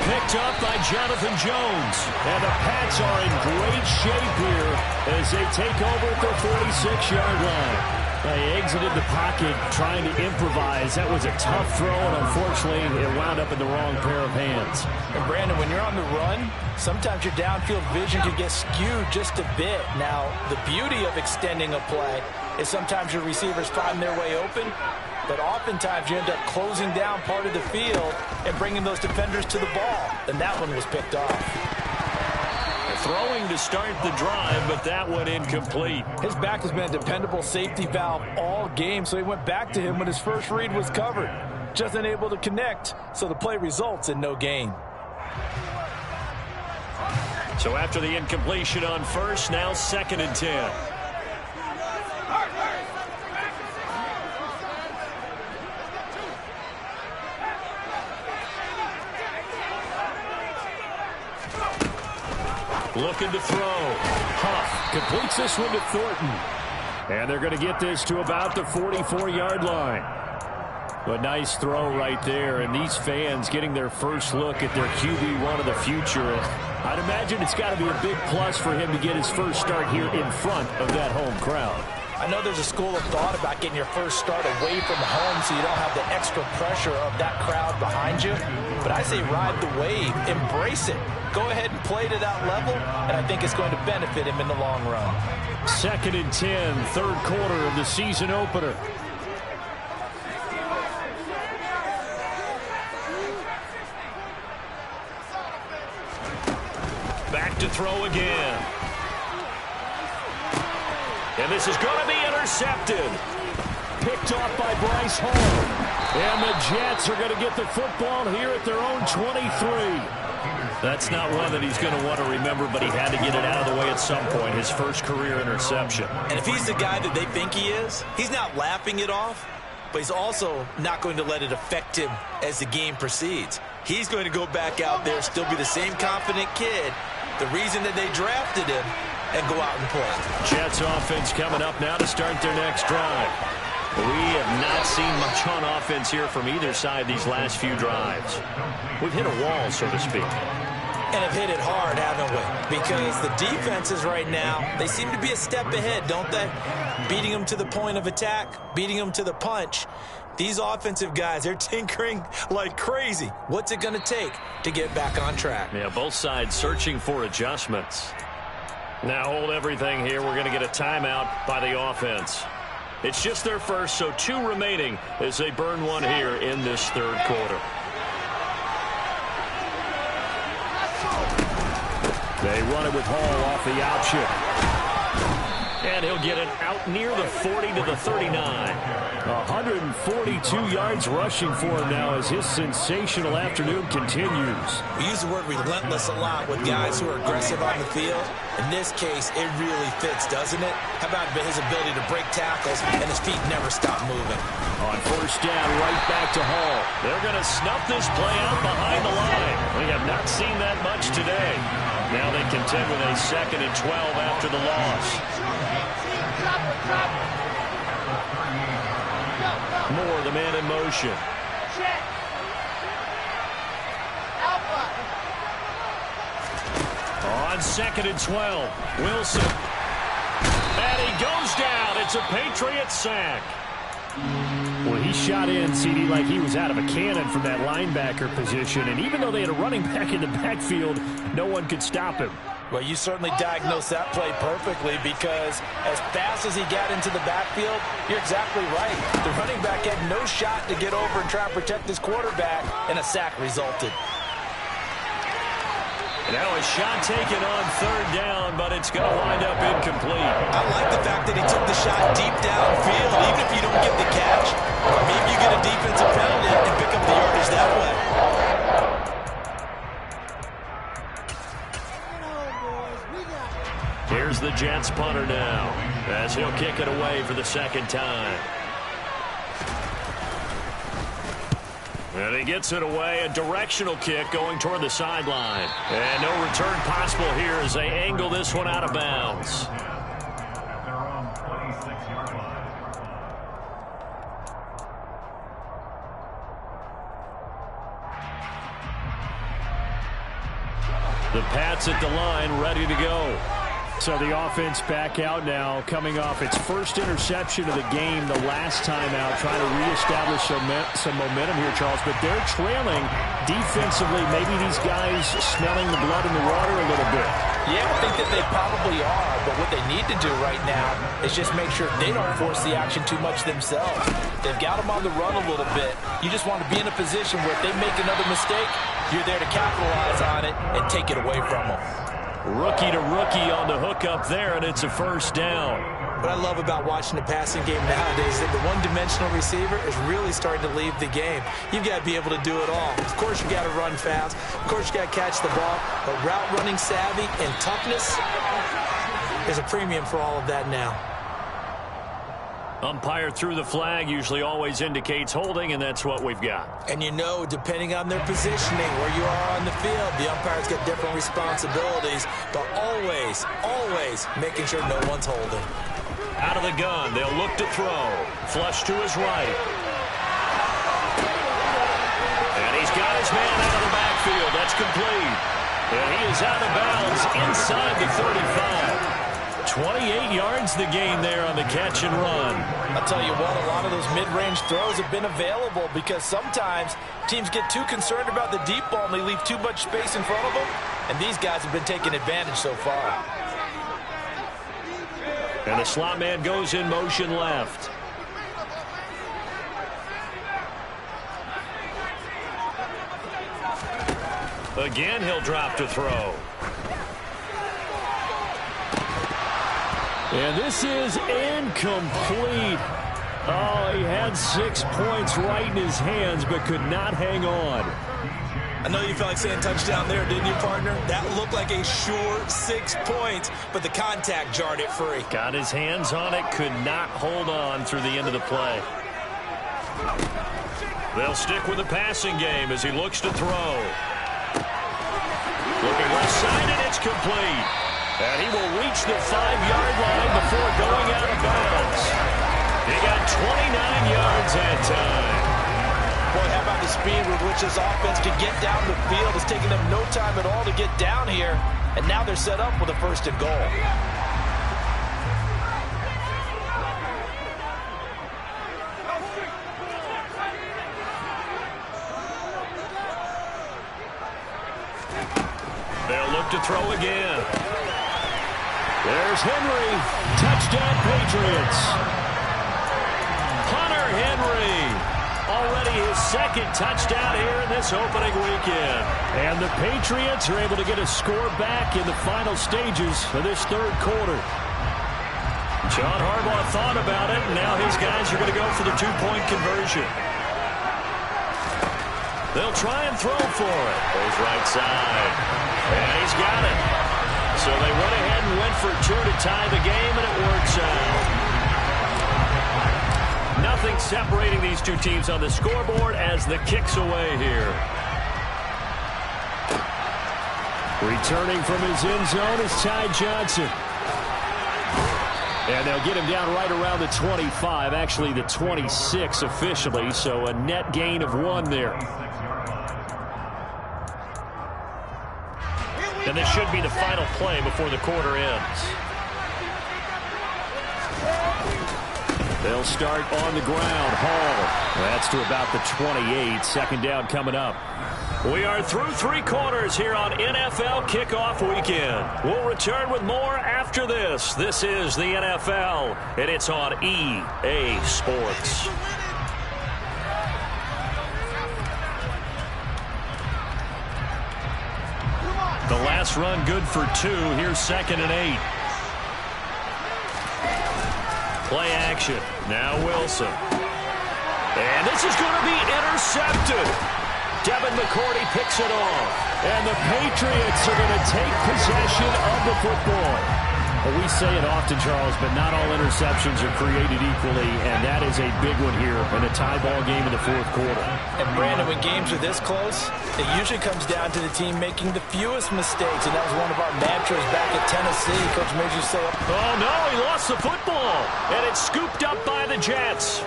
Picked up by Jonathan Jones. And the Pats are in great shape here as they take over at their 46-yard line. They exited the pocket trying to improvise. That was a tough throw, and unfortunately, it wound up in the wrong pair of hands. And Brandon, when you're on the run, sometimes your downfield vision can get skewed just a bit. Now, the beauty of extending a play is sometimes your receivers find their way open, but oftentimes you end up closing down part of the field and bringing those defenders to the ball. And that one was picked off. Throwing to start the drive, but that one incomplete. His back has been a dependable safety valve all game, so he went back to him when his first read was covered. Just unable to connect, so the play results in no gain. So after the incompletion on first, now 2nd and 10. Looking to throw. Huff completes this one to Thornton. And they're going to get this to about the 44-yard line. A nice throw right there. And these fans getting their first look at their QB1 of the future. I'd imagine it's got to be a big plus for him to get his first start here in front of that home crowd. I know there's a school of thought about getting your first start away from home so you don't have the extra pressure of that crowd behind you. But I say ride the wave. Embrace it. Go ahead and play to that level, and I think it's going to benefit him in the long run. 2nd and 10, 3rd quarter of the season opener. Back to throw again. And this is going to be intercepted. Picked off by Bryce Hall. And the Jets are going to get the football here at their own 23. That's not one that he's going to want to remember, but he had to get it out of the way at some point, his first career interception. And if he's the guy that they think he is, he's not laughing it off, but he's also not going to let it affect him as the game proceeds. He's going to go back out there, still be the same confident kid, the reason that they drafted him, and go out and play. Jets offense coming up now to start their next drive. We have not seen much on offense here from either side these last few drives. We've hit a wall, so to speak. And have hit it hard, haven't we? Because the defenses right now, they seem to be a step ahead, don't they? Beating them to the point of attack, beating them to the punch. These offensive guys, they're tinkering like crazy. What's it going to take to get back on track? Yeah, both sides searching for adjustments. Now hold everything here. We're going to get a timeout by the offense. It's just their first, so 2 remaining as they burn one here in this 3rd quarter. They run it with Hall off the option. And he'll get it out near the 40 to the 39. 142 yards rushing for him now as his sensational afternoon continues. We use the word relentless a lot with guys who are aggressive on the field. In this case, it really fits, doesn't it? How about his ability to break tackles and his feet never stop moving? On first down, right back to Hall. They're going to snuff this play out behind the line. We have not seen that much today. Now they contend with a 2nd and 12 after the loss. Moore, the man in motion. on 2nd and 12. Wilson. And he goes down. It's a Patriots sack. Well, he shot in, CD, like he was out of a cannon from that linebacker position. And even though they had a running back in the backfield, no one could stop him. Well, you certainly diagnosed that play perfectly because as fast as he got into the backfield, you're exactly right. The running back had no shot to get over and try and protect his quarterback, and a sack resulted. Now a shot taken on 3rd down, but it's going to wind up incomplete. I like the fact that he took the shot deep downfield. Even if you don't get the catch, maybe you get a defensive penalty and pick up the yardage that way. Here's the Jets punter now, as he'll kick it away for the 2nd time. And he gets it away, a directional kick going toward the sideline. And no return possible here as they angle this one out of bounds. The Pats at the line, ready to go. So the offense back out now, coming off its first interception of the game the last time out, trying to reestablish some momentum here, Charles. But they're trailing defensively. Maybe these guys smelling the blood in the water a little bit. Yeah, I think that they probably are. But what they need to do right now is just make sure they don't force the action too much themselves. They've got them on the run a little bit. You just want to be in a position where if they make another mistake, you're there to capitalize on it and take it away from them. Rookie to rookie on the hook up there, and it's a 1st down. What I love about watching the passing game nowadays is that the one-dimensional receiver is really starting to leave the game. You've got to be able to do it all. Of course, you got to run fast. Of course, you got to catch the ball. But route running savvy and toughness is a premium for all of that now. Umpire threw the flag, usually always indicates holding, and that's what we've got. And you know, depending on their positioning, where you are on the field, the umpires get different responsibilities, but always, always making sure no one's holding. Out of the gun, they'll look to throw. Flush to his right. And he's got his man out of the backfield. That's complete. And he is out of bounds inside the 35. 28 yards the gain there on the catch and run. I'll tell you what, a lot of those mid-range throws have been available because sometimes teams get too concerned about the deep ball and they leave too much space in front of them, and these guys have been taking advantage so far. And the slot man goes in motion left. Again, he'll drop to throw. And this is incomplete. Oh, he had 6 points right in his hands, but could not hang on. I know you felt like saying touchdown there, didn't you, partner? That looked like a sure 6 points, but the contact jarred it free. Got his hands on it, could not hold on through the end of the play. They'll stick with the passing game as he looks to throw. Looking left side, and it's complete. And he will reach the 5-yard line before going out of bounds. He got 29 yards that time. Boy, how about the speed with which this offense can get down the field? It's taking them no time at all to get down here. And now they're set up with a 1st and goal. They'll look to throw again. There's Henry. Touchdown, Patriots. Hunter Henry. Already his 2nd touchdown here in this opening weekend. And the Patriots are able to get a score back in the final stages of this 3rd quarter. John Harbaugh thought about it, and now his guys are going to go for the 2-point conversion. They'll try and throw for it. Goes right side. And he's got it. So they went ahead and went for 2 to tie the game, and it works out. Nothing separating these two teams on the scoreboard as the kick's away here. Returning from his end zone is Ty Johnson. And they'll get him down right around the 25, actually the 26 officially, so a net gain of 1 there. Here we And this should be the final play before the quarter ends. They'll start on the ground. Hall. That's to about the 28. Second down coming up. We are through 3 quarters here on NFL Kickoff Weekend. We'll return with more after this. This is the NFL, and it's on EA Sports. The last run good for 2. Here's 2nd and 8. Play action. Now Wilson. And this is going to be intercepted. Devin McCourty picks it off. And the Patriots are going to take possession of the football. Well, we say it often, Charles, but not all interceptions are created equally, and that is a big one here in a tie ball game in the 4th quarter. And, Brandon, when games are this close, it usually comes down to the team making the fewest mistakes, and that was one of our mantras back at Tennessee. Coach made you say, oh, no, he lost the football, and it's scooped up by the Jets.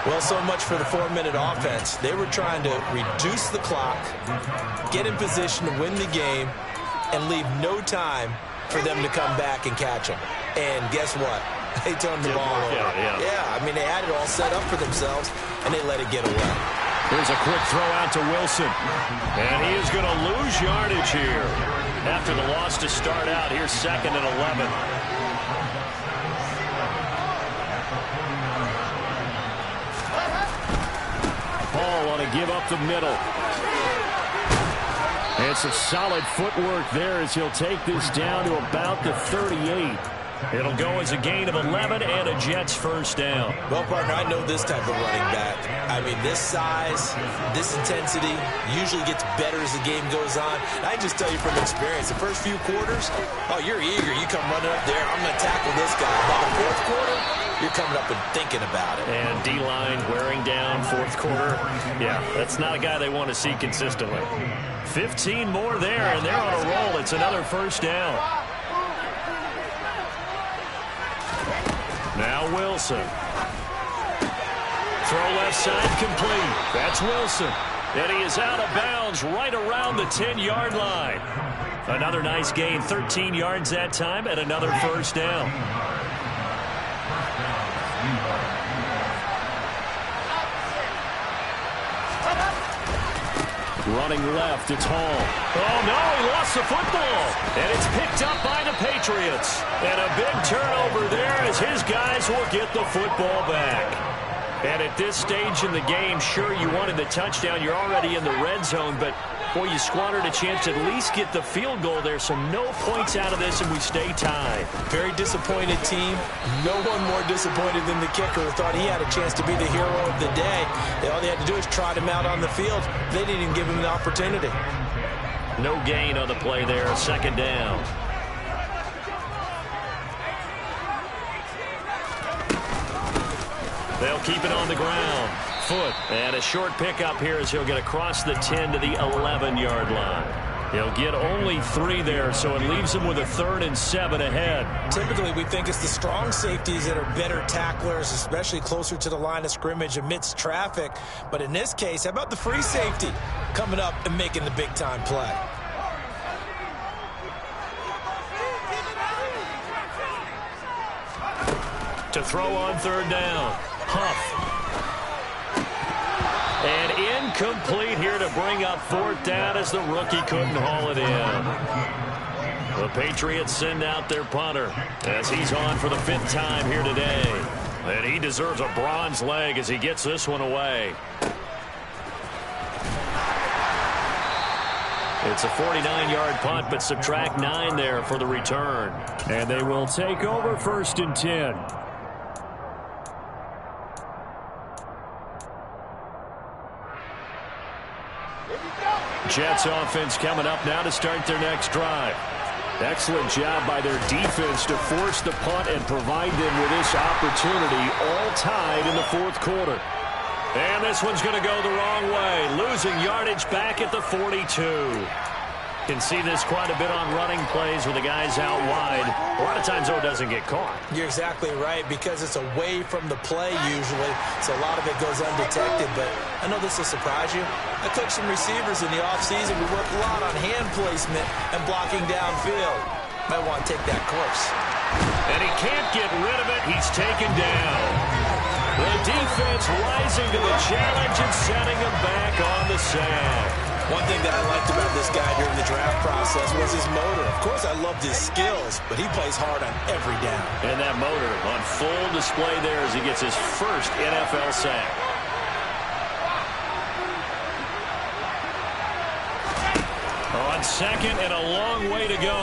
Well, so much for the 4-minute offense. They were trying to reduce the clock, get in position to win the game, and leave no time for them to come back and catch them. And guess what? They turned the ball over. Yeah, I mean, they had it all set up for themselves, and they let it get away. Here's a quick throw out to Wilson. And he is going to lose yardage here. After the loss to start out, here's 2nd and 11. Paul on a give up the middle. And some solid footwork there as he'll take this down to about the 38. It'll go as a gain of 11 and a Jets first down. Well, partner, I know this type of running back. I mean, this size, this intensity usually gets better as the game goes on. I can just tell you from experience, the first few quarters, oh, you're eager. You come running up there, I'm going to tackle this guy. By the 4th quarter, you're coming up and thinking about it. And D-line wearing down 4th quarter. Yeah, that's not a guy they want to see consistently. 15 more there, and they're on a roll. It's another first down. Now Wilson. Throw left side complete. That's Wilson. And he is out of bounds right around the 10-yard line. Another nice gain, 13 yards that time, and another first down. Running left, it's Hall. Oh, no, he lost the football. And it's picked up by the Patriots. And a big turnover there as his guys will get the football back. And at this stage in the game, sure, you wanted the touchdown. You're already in the red zone, but, boy, you squandered a chance to at least get the field goal there, so no points out of this, and we stay tied. Very disappointed team. No one more disappointed than the kicker who thought he had a chance to be the hero of the day. All they had to do is trot him out on the field. They didn't even give him the opportunity. No gain on the play there, 2nd down. They'll keep it on the ground. Foot. And a short pickup here as he'll get across the 10 to the 11-yard line. He'll get only 3 there, so it leaves him with a 3rd and 7 ahead. Typically, we think it's the strong safeties that are better tacklers, especially closer to the line of scrimmage amidst traffic. But in this case, how about the free safety coming up and making the big-time play? To throw on 3rd down. Huff. And incomplete here to bring up 4th down as the rookie couldn't haul it in. The Patriots send out their punter as he's on for the 5th time here today. And he deserves a bronze leg as he gets this one away. It's a 49-yard punt, but subtract 9 there for the return. And they will take over 1st and 10. Jets offense coming up now to start their next drive. Excellent job by their defense to force the punt and provide them with this opportunity, all tied in the 4th quarter. And this one's going to go the wrong way, losing yardage back at the 42. Can see this quite a bit on running plays with the guys out wide. A lot of times, though, it doesn't get caught. You're exactly right, because it's away from the play usually, so a lot of it goes undetected. But I know this will surprise you. I coached some receivers in the offseason. We work a lot on hand placement and blocking downfield. Might want to take that course. And he can't get rid of it. He's taken down. The defense rising to the challenge and setting him back on the sack. One thing that I liked about this guy during the draft process was his motor. Of course, I loved his skills, but he plays hard on every down. And that motor on full display there as he gets his first NFL sack. On second and a long way to go.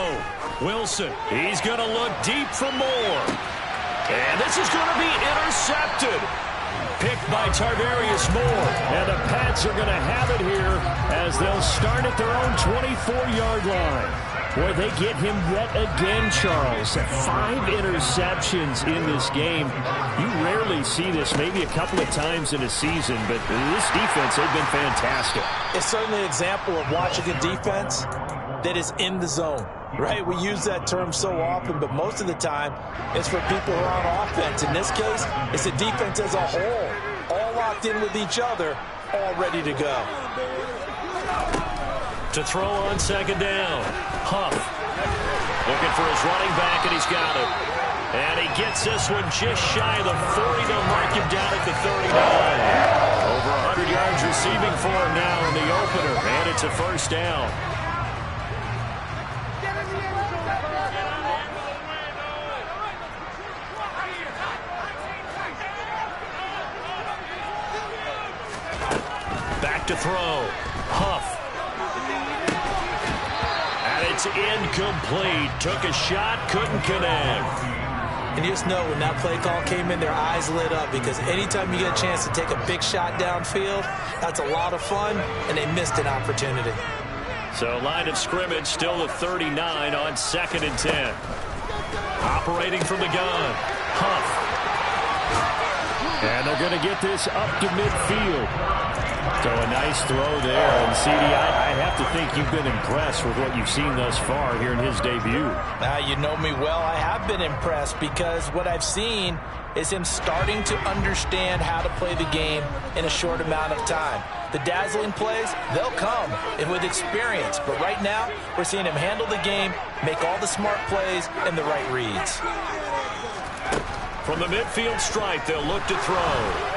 Wilson, he's going to look deep for more. And this is going to be intercepted. Picked by Tarvarius Moore. And the Pats are going to have it here as they'll start at their own 24-yard line. Boy, they get him yet again, Charles. 5 interceptions in this game. You rarely see this, maybe a couple of times in a season, but this defense, they've been fantastic. It's certainly an example of watching a defense that is in the zone, right? We use that term so often, but most of the time it's for people who are on offense. In this case, it's a defense as a whole, all locked in with each other, all ready to go. To throw on second down, Huff looking for his running back, and he's got it. And he gets this one just shy of the 40. They'll mark him down at the 39. Over 100 yards receiving for him now in the opener, and it's a first down. Back to throw. Huff. And it's incomplete. Took a shot, couldn't connect. And you just know when that play call came in, their eyes lit up, because anytime you get a chance to take a big shot downfield, that's a lot of fun, and they missed an opportunity. So line of scrimmage still the 39 on 2nd and 10. Operating from the gun. Huff. And they're going to get this up to midfield. So a nice throw there. And, CD, I have to think you've been impressed with what you've seen thus far here in his debut. You know me well. I have been impressed, because what I've seen is him starting to understand how to play the game in a short amount of time. The dazzling plays, they'll come and with experience. But right now, we're seeing him handle the game, make all the smart plays, and the right reads. From the midfield stripe, they'll look to throw.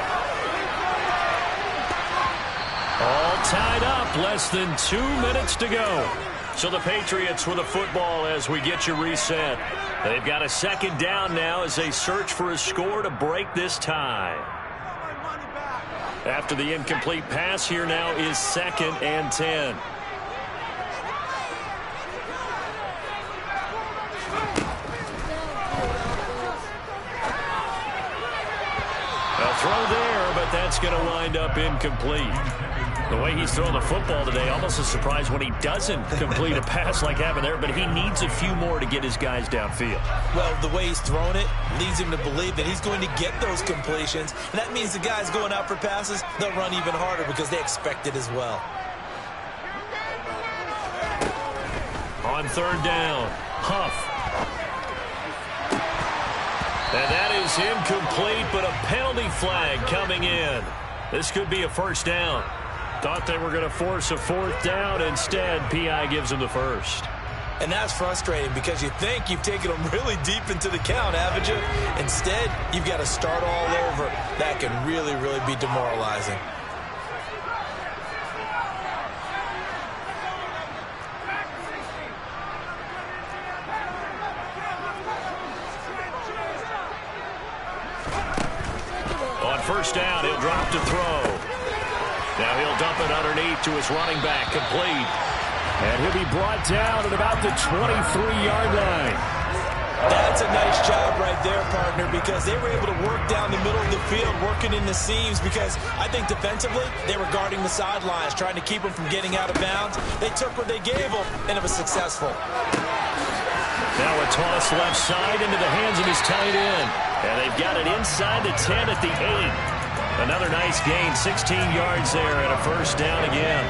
All tied up, less than 2 minutes to go. So the Patriots with the football as we get you reset. They've got a second down now as they search for a score to break this tie. After the incomplete pass, here now is 2nd and 10. A throw there, but that's going to wind up incomplete. The way he's throwing the football today, almost a surprise when he doesn't complete a pass like happened there, but he needs a few more to get his guys downfield. Well, the way he's thrown it leads him to believe that he's going to get those completions, and that means the guys going out for passes, they'll run even harder because they expect it as well. On 3rd down, Huff. And that is incomplete, but a penalty flag coming in. This could be a first down. Thought they were going to force a 4th down. Instead, P.I. gives them the first. And that's frustrating, because you think you've taken them really deep into the count, haven't you? Instead, you've got to start all over. That can really, really be demoralizing. On 1st down, he'll drop to throw. Now he'll dump it underneath to his running back, complete. And he'll be brought down at about the 23-yard line. That's a nice job right there, partner, because they were able to work down the middle of the field, working in the seams, because I think defensively they were guarding the sidelines, trying to keep them from getting out of bounds. They took what they gave them, and it was successful. Now a toss left side into the hands of his tight end. And they've got it inside the 10 at the 8. Another nice gain, 16 yards there, and a first down again.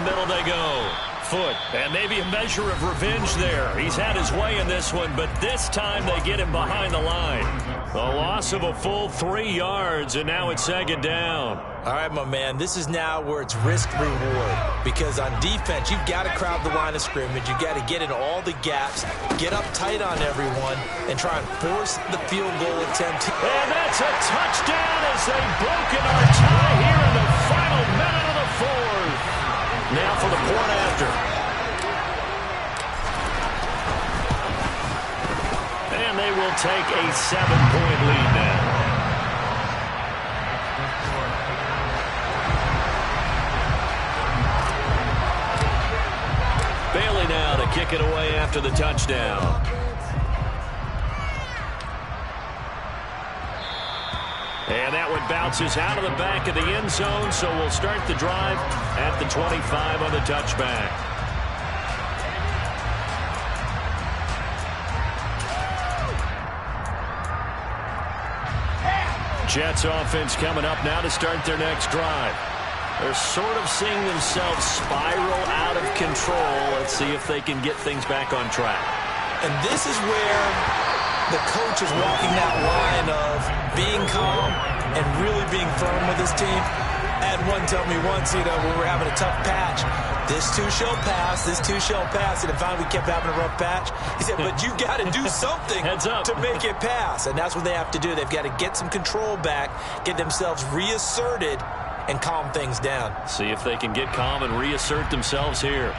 middle they go. Foot, and maybe a measure of revenge there. He's had his way in this one, but this time they get him behind the line. A loss of a full 3 yards, and now it's second down. All right, my man, this is now where it's risk-reward, because on defense, you've got to crowd the line of scrimmage. You've got to get in all the gaps, get up tight on everyone, and try and force the field goal attempt. And that's a touchdown as they've broken our tie here in the final minute of the fourth. Now for the point after. And they will take a 7-point lead now. Bailey now to kick it away after the touchdown. And that one bounces out of the back of the end zone, so we'll start the drive at the 25 on the touchback. Jets offense coming up now to start their next drive. They're sort of seeing themselves spiral out of control. Let's see if they can get things back on track. And this is where the coach is walking that line of being calm and really being firm with his team. I had one tell me once, when we were having a tough patch, this too shall pass, this too shall pass. And then finally we kept having a rough patch. He said, but you got to do something to make it pass. And that's what they have to do. They've got to get some control back, get themselves reasserted, and calm things down. See if they can get calm and reassert themselves here.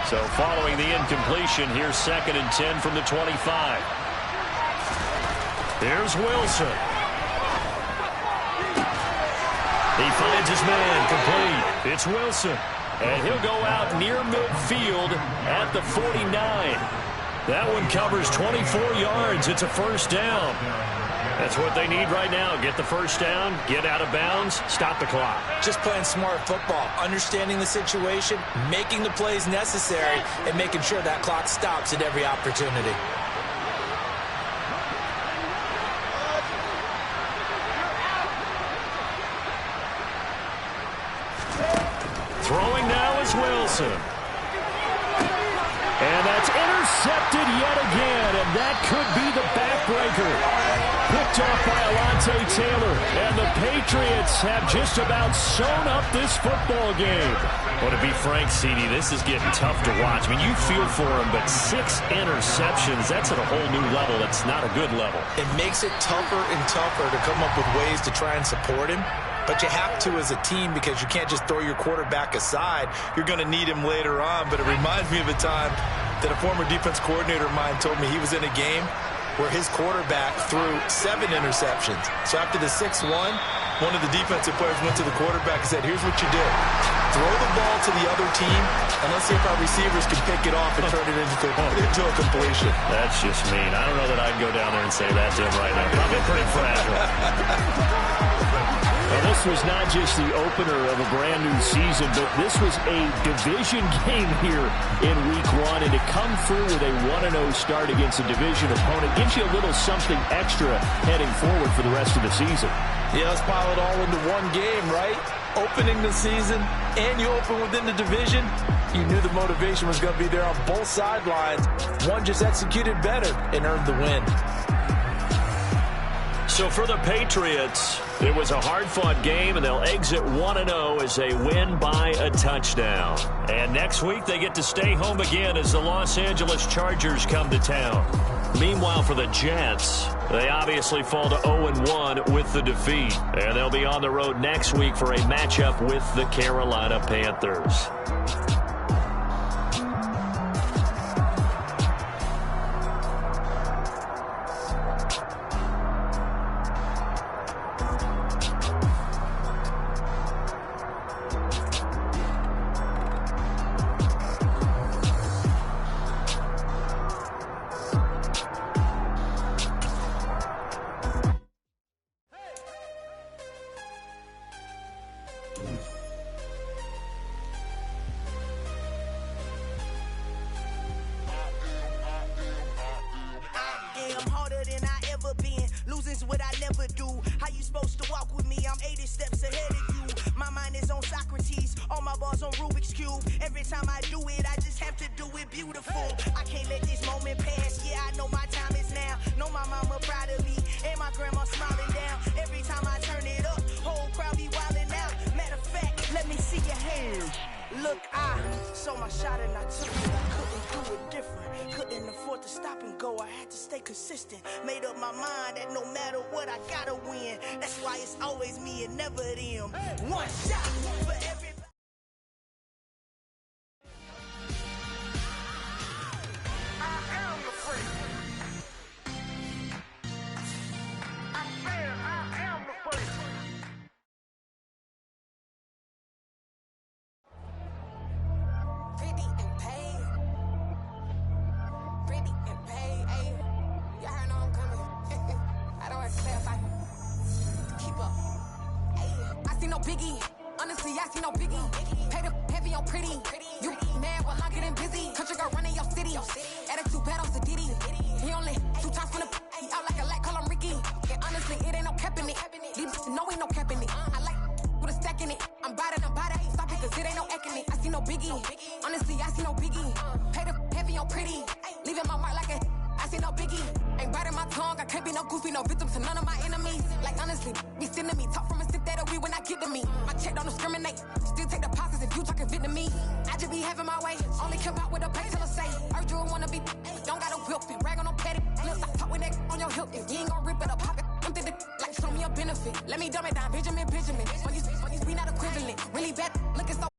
So following the incompletion, here's 2nd and 10 from the 25. Here's Wilson. He finds his man complete. It's Wilson. And he'll go out near midfield at the 49. That one covers 24 yards. It's a first down. That's what they need right now. Get the first down, get out of bounds, stop the clock. Just playing smart football, understanding the situation, making the plays necessary, and making sure that clock stops at every opportunity. Throwing now is Wilson. And that's intercepted yet again, and that could be the backbreaker. Picked off by Alontae Taylor, and the Patriots have just about sewn up this football game. Well, to be frank, CD, this is getting tough to watch. I mean, you feel for him, but 6 interceptions, that's at a whole new level. It's not a good level. It makes it tougher and tougher to come up with ways to try and support him. But you have to as a team because you can't just throw your quarterback aside. You're going to need him later on. But it reminds me of a time that a former defense coordinator of mine told me he was in a game where his quarterback threw 7 interceptions. So after the 6th one of the defensive players went to the quarterback and said, here's what you do. Throw the ball to the other team, and let's see if our receivers can pick it off and turn it into a completion. That's just mean. I don't know that I'd go down there and say that to him right now. Probably pretty fragile. Well, this was not just the opener of a brand new season, but this was a division game here in week 1. And to come through with a 1-0 start against a division opponent gives you a little something extra heading forward for the rest of the season. Yeah, let's pile it all into one game, right? Opening the season, and you open within the division. You knew the motivation was going to be there on both sidelines. One just executed better and earned the win. So for the Patriots, it was a hard-fought game, and they'll exit 1-0 as they win by a touchdown. And next week, they get to stay home again as the Los Angeles Chargers come to town. Meanwhile, for the Jets, they obviously fall to 0-1 with the defeat. And they'll be on the road next week for a matchup with the Carolina Panthers. time I do it, I just have to do it beautiful. I can't let this moment pass. Yeah, I know my time is now. Know my mama proud of me, and my grandma smiling down. Every time I turn it up, whole crowd be wildin' out. Matter of fact, let me see your hands. Look, I saw my shot and I took it. I couldn't do it different. Couldn't afford to stop and go. I had to stay consistent. Made up my mind that no matter what, I gotta win. That's why it's always me and never them. One shot for everybody. Biggie, honestly, I see no biggie. Pay the heavy on pretty. You mad while I'm getting busy. Country girl running your city. Attitude bad on Sadiddy. He only 2 times from the he out like a light, call him Ricky. And honestly, it ain't no cap in it. These no ain't no cap in it. I like with a stack in it. I'm bad it. Stop it, cause it ain't no eck in it. I see no biggie. Honestly, I see no biggie. Pay the heavy on pretty. Leaving my mark like a I see no biggie. Ain't biting my tongue. I can't be no goofy, no victim to none of my enemies. Like honestly, be sending me talk from a sip that we when I get to me. My check don't discriminate. Still take deposits if you talking Vietnamese. I just be having my way. Only come out with a pay till I say. Heard you wanna be. Don't got a whip it. Rag on no petty. Look, I talk with that on your hip. If you ain't gon' rip it up, pop it. I'm thinking like show me a benefit. Let me dumb it down. Benjamin. When you we not equivalent. Really bad looking so.